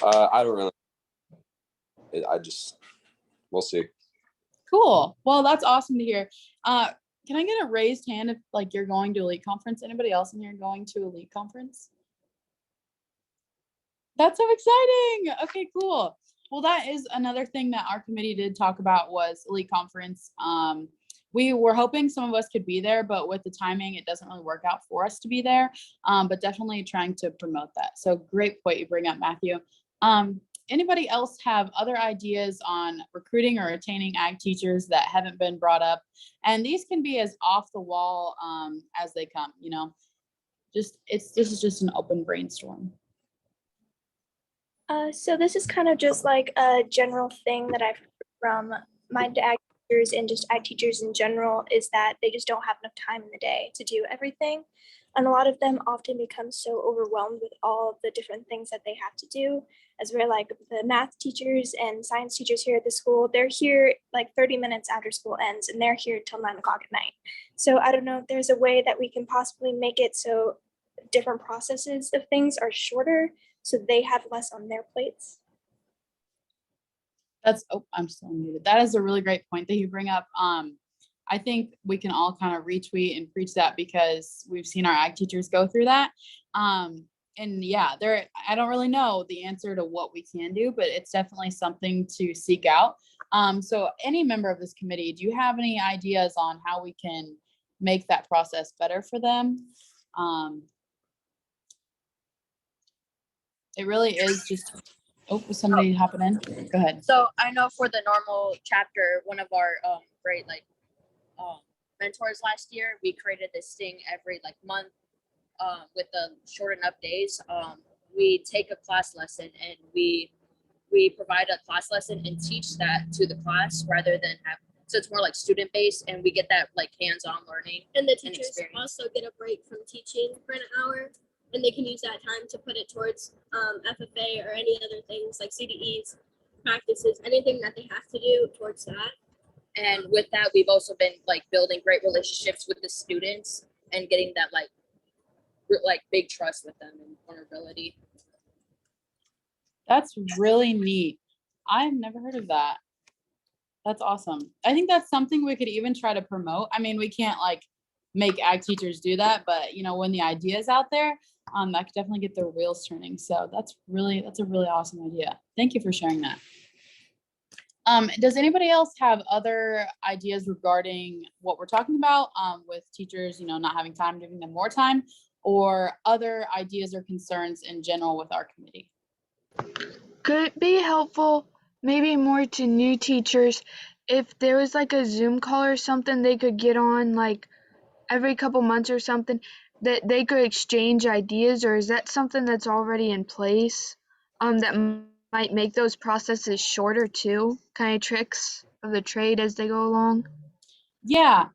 I don't really. We'll see. Cool. Well, that's awesome to hear. Can I get a raised hand if like you're going to Elite Conference? Anybody else in here going to Elite Conference? That's so exciting. Okay, cool. Well, that is another thing that our committee did talk about was Elite Conference. We were hoping some of us could be there, but with the timing, it doesn't really work out for us to be there, but definitely trying to promote that. So great point you bring up, Matthew. Anybody else have other ideas on recruiting or retaining ag teachers that haven't been brought up? And these can be as off the wall as they come, you know, this is just an open brainstorm. So this is kind of just like a general thing that I've heard from my ag teachers and just ag teachers in general is that they just don't have enough time in the day to do everything. And a lot of them often become so overwhelmed with all of the different things that they have to do. As we're like the math teachers and science teachers here at the school, they're here like 30 minutes after school ends and they're here till 9 o'clock at night. So I don't know if there's a way that we can possibly make it so different processes of things are shorter so they have less on their plates. I'm still muted. That is a really great point that you bring up. I think we can all kind of retweet and preach that because we've seen our ag teachers go through that. And yeah, I don't really know the answer to what we can do, but it's definitely something to seek out. So any member of this committee, do you have any ideas on how we can make that process better for them? It really is just, was somebody hopping in? Go ahead. So I know for the normal chapter, one of our great mentors last year, we created this thing every month with the short enough days. We take a class lesson and we provide a class lesson and teach that to the class rather than so it's more like student based and we get that hands-on learning. And the teachers also get a break from teaching for an hour and they can use that time to put it towards FFA or any other things like CDEs, practices, anything that they have to do towards that. And with that, we've also been building great relationships with the students and getting that big trust with them and vulnerability. That's really neat. I've never heard of that. That's awesome. I think that's something we could even try to promote. I mean, we can't make ag teachers do that, but when the idea is out there, that could definitely get their wheels turning. So that's a really awesome idea. Thank you for sharing that. Does anybody else have other ideas regarding what we're talking about with teachers, not having time, giving them more time, or other ideas or concerns in general with our committee? Could it be helpful, maybe more to new teachers, if there was a Zoom call or something they could get on every couple months or something, that they could exchange ideas, or is that something that's already in place that might make those processes shorter too, kind of tricks of the trade as they go along? Yeah,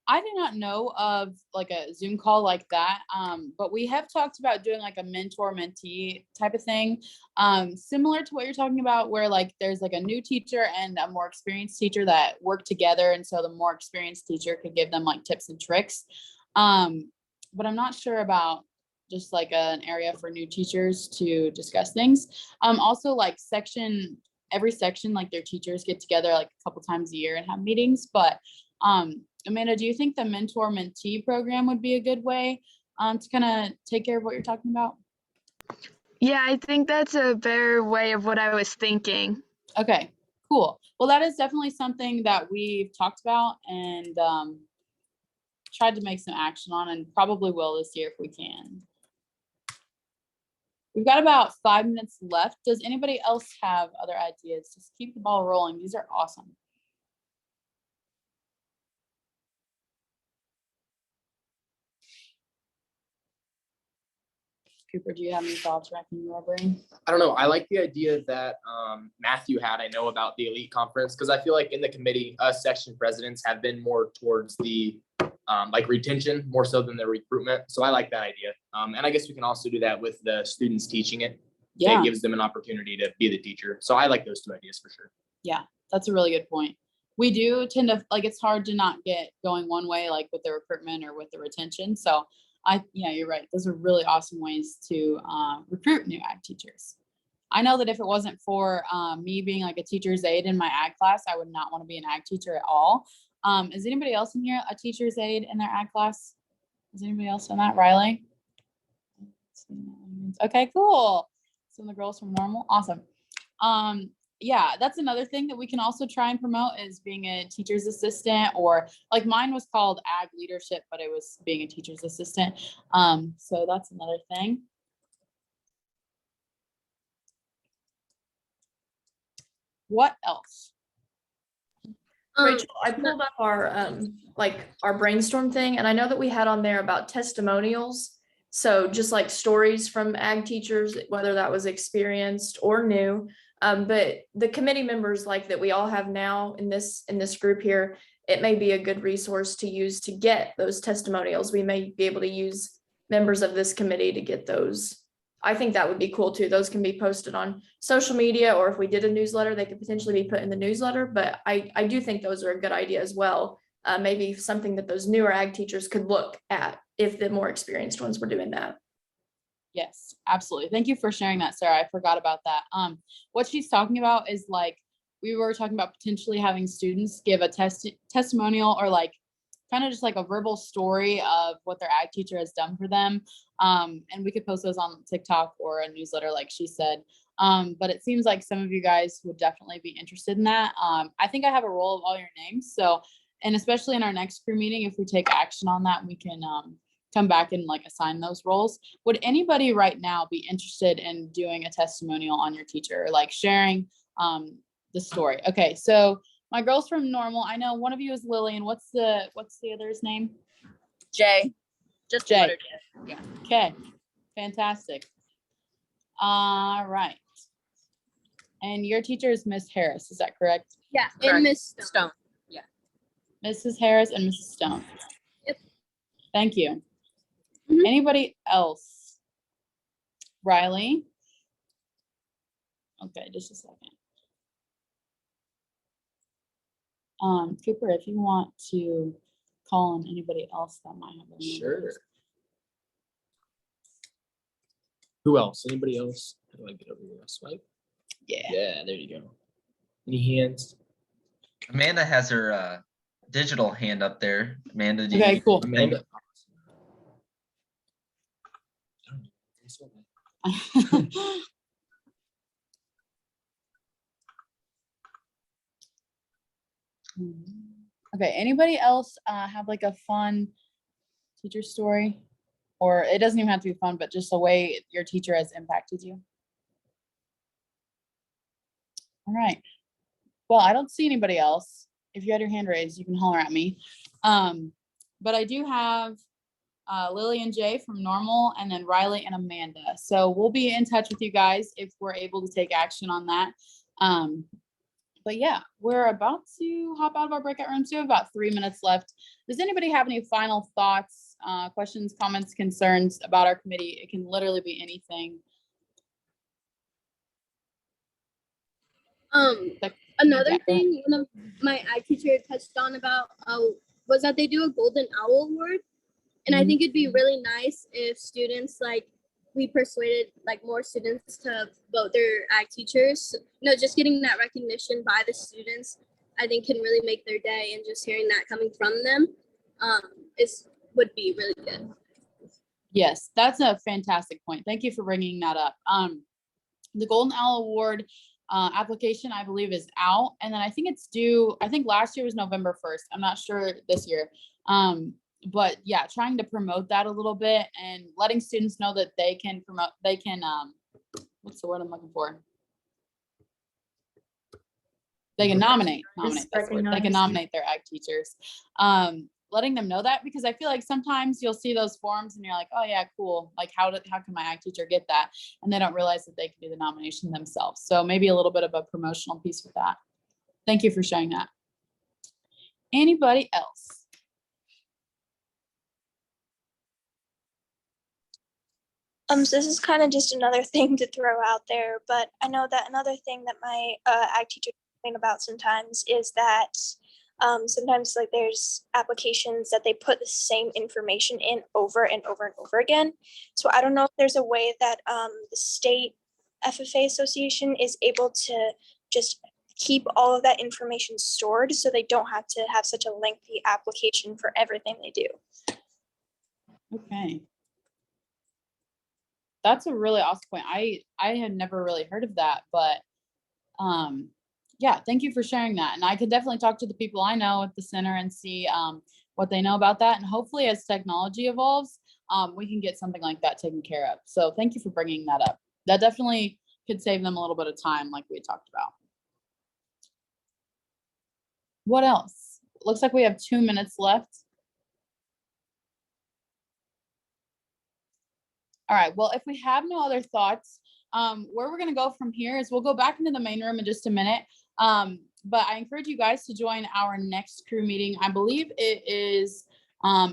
I do not know of a Zoom call like that, but we have talked about doing a mentor-mentee type of thing, similar to what you're talking about, where there's a new teacher and a more experienced teacher that work together, and so the more experienced teacher could give them tips and tricks. But I'm not sure about just an area for new teachers to discuss things. Also every section, their teachers get together a couple times a year and have meetings, but Amanda, do you think the mentor-mentee program would be a good way to kind of take care of what you're talking about? Yeah, I think that's a better way of what I was thinking. Okay, cool. Well, that is definitely something that we've talked about and tried to make some action on, and probably will this year if we can. We've got about 5 minutes left. Does anybody else have other ideas? Just keep the ball rolling. These are awesome. Cooper, do you have any thoughts racking your brain? I don't know. I like the idea that Matthew had, I know, about the Elite Conference, because I feel like in the committee, us section presidents have been more towards the retention more so than the recruitment. So I like that idea. And I guess we can also do that with the students teaching it. Yeah. It gives them an opportunity to be the teacher. So I like those two ideas for sure. Yeah, that's a really good point. We do tend to, it's hard to not get going one way, with the recruitment or with the retention. So yeah, you're right. Those are really awesome ways to recruit new ag teachers. I know that if it wasn't for me being like a teacher's aide in my ag class, I would not want to be an ag teacher at all. Is anybody else in here a teacher's aide in their ag class? Is anybody else on that? Riley? Okay, cool. Some of the girls from Normal, awesome. Yeah, that's another thing that we can also try and promote is being a teacher's assistant, or like mine was called ag leadership, but it was being a teacher's assistant. So that's another thing. What else? Rachel, I pulled up our like our brainstorm thing, and I know that we had on there about testimonials. So just like stories from ag teachers, whether that was experienced or new. But the committee members like that we all have now in this group here, it may be a good resource to use to get those testimonials. We may be able to use members of this committee to get those. I think that would be cool too. Those can be posted on social media, or if we did a newsletter, they could potentially be put in the newsletter. But I do think those are a good idea as well. Maybe something that those newer ag teachers could look at if the more experienced ones were doing that. Yes, absolutely. Thank you for sharing that, Sarah. I forgot about that. What she's talking about is like, we were talking about potentially having students give a testimonial, or like kind of just like a verbal story of what their ag teacher has done for them. And we could post those on TikTok or a newsletter, like she said. But it seems like some of you guys would definitely be interested in that. I think I have a roll of all your names. So, and especially in our next crew meeting, if we take action on that, we can come back and like assign those roles. Would anybody right now be interested in doing a testimonial on your teacher, or like sharing the story? Okay, so my girls from Normal, I know one of you is Lily, and what's the other's name? Jay. Just Jay. letter J. Yeah. Okay, fantastic. All right. And your teacher is Miss Harris, is that correct? Yeah, Correct. and Miss Stone. Mrs. Harris and Mrs. Stone. Yep. Thank you. Mhm. Anybody else? Riley? Okay, just a second. Cooper, if you want to call on anybody else that might have. Sure. Who else? Anybody else? How do I get over here? Swipe? Yeah. Yeah, there you go. Any hands? Amanda has her digital hand up there. Amanda, do Okay, you? cool. Amanda. Okay, anybody else have like a fun teacher story? Or it doesn't even have to be fun, but just the way your teacher has impacted you. All right. Well, I don't see anybody else. If you had your hand raised, you can holler at me. But I do have Lily and Jay from Normal, and then Riley and Amanda. So we'll be in touch with you guys if we're able to take action on that. But yeah, we're about to hop out of our breakout rooms. We have about 3 minutes left. Does anybody have any final thoughts, questions, comments, concerns about our committee? It can literally be anything. Another Yeah, go ahead. thing one of my ag teacher touched on about was that they do a Golden Owl Award, and I think it'd be really nice if students like we persuaded like more students to vote their ag teachers. You know, just getting that recognition by the students, I think can really make their day, and just hearing that coming from them would be really good. Yes, that's a fantastic point. Thank you for bringing that up. The Golden Owl Award application, I believe, is out, and then I think it's due. I think last year was November 1st. I'm not sure this year. But yeah, trying to promote that a little bit and letting students know that they can promote, they can, what's the word I'm looking for? They can nominate, that's the word. They can nominate their ag teachers. Letting them know that, because I feel like sometimes you'll see those forms and you're like, oh yeah, cool. Like how can my ag teacher get that? And they don't realize that they can do the nomination themselves. So maybe a little bit of a promotional piece with that. Thank you for sharing that. Anybody else? So this is kind of just another thing to throw out there, but I know that another thing that my ag teacher complain about sometimes is that sometimes like there's applications that they put the same information in over and over and over again. So I don't know if there's a way that the state FFA Association is able to just keep all of that information stored so they don't have to have such a lengthy application for everything they do. Okay. That's a really awesome point. I had never really heard of that, but yeah, thank you for sharing that. And I could definitely talk to the people I know at the center and see what they know about that. And hopefully as technology evolves, we can get something like that taken care of. So thank you for bringing that up. That definitely could save them a little bit of time like we talked about. What else? Looks like we have 2 minutes left. All right, well, if we have no other thoughts, where we're gonna go from here is we'll go back into the main room in just a minute. But I encourage you guys to join our next crew meeting. I believe it is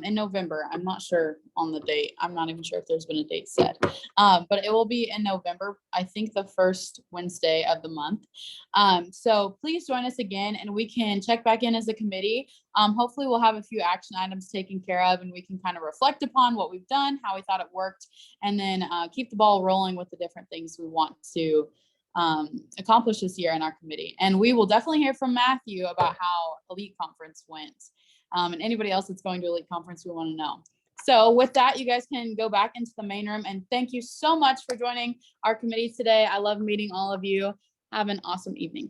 in November. I'm not sure on the date. I'm not even sure if there's been a date set. But it will be in November, I think the first Wednesday of the month. So please join us again and we can check back in as a committee. Hopefully we'll have a few action items taken care of and we can kind of reflect upon what we've done, how we thought it worked, and then keep the ball rolling with the different things we want to accomplish this year in our committee. And we will definitely hear from Matthew about how Elite Conference went. And anybody else that's going to Elite Conference, we want to know. So with that, you guys can go back into the main room, and thank you so much for joining our committee today. I love meeting all of you. Have an awesome evening.